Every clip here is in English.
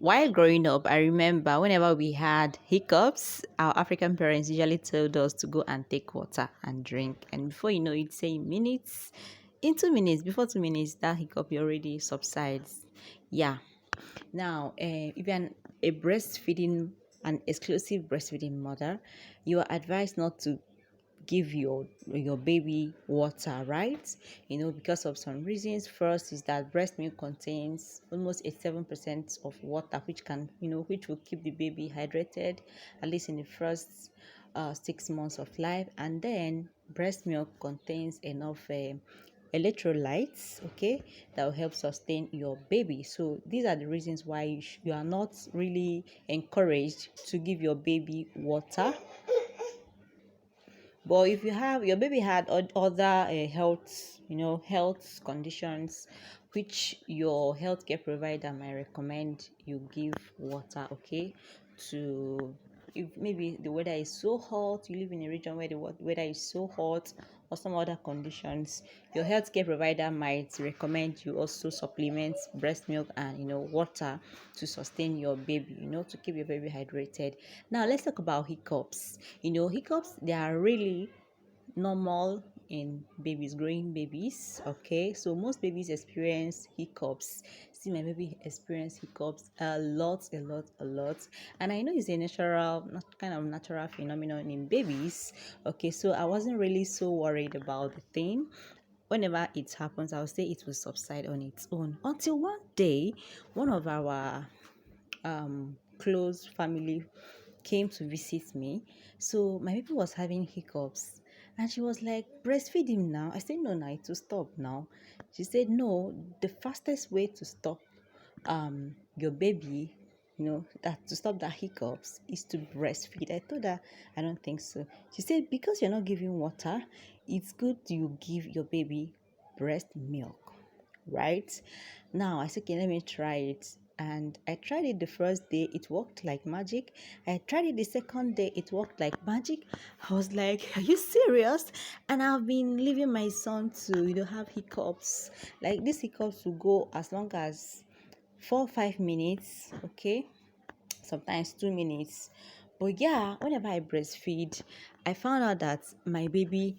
While growing up, I remember whenever we had hiccups, our African parents usually told us to go and take water and drink. And before you know it, say minutes, in 2 minutes, before 2 minutes, that hiccup already subsides. Yeah. Now, if you're a breastfeeding, an exclusive breastfeeding mother, you are advised not to give your baby water, right? Because of some reasons. First is that breast milk contains almost 87% of water, which can which will keep the baby hydrated at least in the first 6 months of life. And then breast milk contains enough electrolytes, okay, that will help sustain your baby. So these are the reasons why you are not really encouraged to give your baby water. But if your baby had other health conditions, which your healthcare provider might recommend you give water, okay, to if maybe the weather is so hot, you live in a region where the weather is so hot, or some other conditions, your healthcare provider might recommend you also supplement breast milk and water to sustain your baby, to keep your baby hydrated. Now let's talk about hiccups. Hiccups, they are really normal in growing babies. Okay, so most babies experience hiccups. See, my baby experience hiccups a lot, and I know it's a natural phenomenon in babies. Okay, so I wasn't really so worried about the thing. Whenever it happens, I'll say it will subside on its own, until one day one of our close family came to visit me. So my baby was having hiccups, and she was like, breastfeed him now. I said, no, it will stop now. She said, no, the fastest way to stop your baby, that to stop the hiccups is to breastfeed. I told her, I don't think so. She said, because you're not giving water, it's good you give your baby breast milk, right? Now I said, okay, let me try it. And I tried it the first day, it worked like magic. I tried it the second day, it worked like magic. I was like, are you serious? And I've been leaving my son to have hiccups. Like, these hiccups will go as long as 4 or 5 minutes, okay, sometimes 2 minutes. But yeah, whenever I breastfeed, I found out that my baby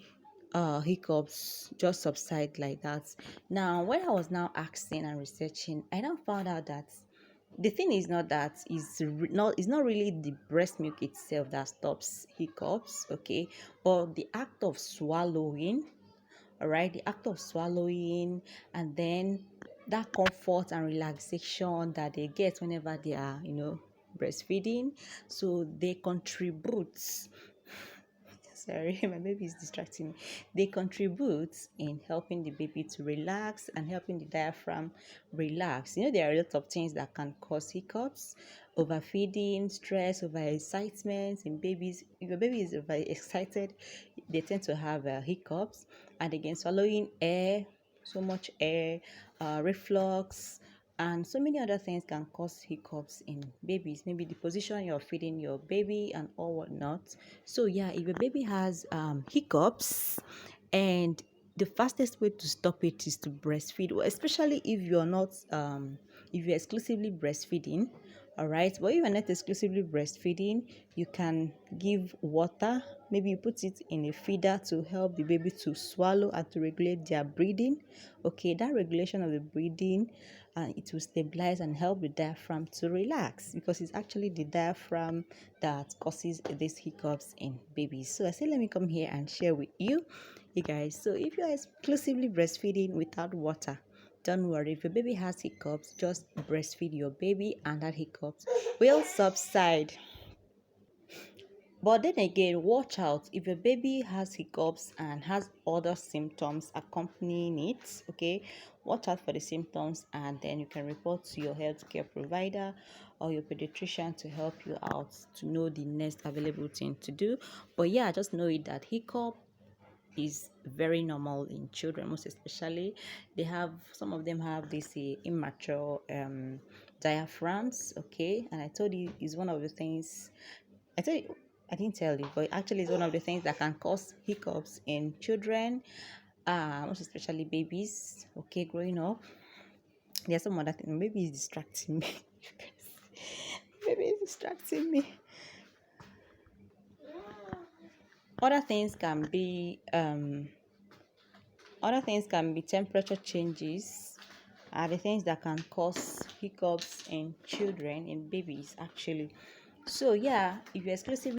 hiccups just subside like that. Now when I was now asking and researching, I now found out that the thing is not that it's not really the breast milk itself that stops hiccups, okay, but the act of swallowing. All right, the act of swallowing, and then that comfort and relaxation that they get whenever they are breastfeeding, so they contribute. Sorry, my baby is distracting me. They contribute in helping the baby to relax and helping the diaphragm relax. There are a lot of things that can cause hiccups: overfeeding, stress, overexcitement in babies. If your baby is overexcited, they tend to have hiccups. And again, swallowing air, so much air, reflux, and so many other things can cause hiccups in babies. Maybe the position you're feeding your baby and all whatnot. So yeah, if your baby has hiccups, and the fastest way to stop it is to breastfeed, well, especially if you're not if you're exclusively breastfeeding. All right, but if you're not exclusively breastfeeding, you can give water. Maybe you put it in a feeder to help the baby to swallow and to regulate their breathing. Okay, that regulation of the breathing, it will stabilize and help the diaphragm to relax, because it's actually the diaphragm that causes these hiccups in babies. So I said, let me come here and share with you guys. So if you're exclusively breastfeeding without water, don't worry. If your baby has hiccups, just breastfeed your baby and that hiccups will subside. But then again, watch out if your baby has hiccups and has other symptoms accompanying it. Okay, watch out for the symptoms, and then you can report to your healthcare provider or your pediatrician to help you out to know the next available thing to do. But yeah, just know it that hiccup is very normal in children, most especially. Some of them have this immature diaphragms, okay, and I told you is one of the things. I didn't tell you, but actually it's one of the things that can cause hiccups in children, most especially babies, okay, growing up. There's some other thing, maybe it's distracting me. distracting me. Other things can be temperature changes are the things that can cause hiccups in children, in babies actually. So yeah, if you exclusively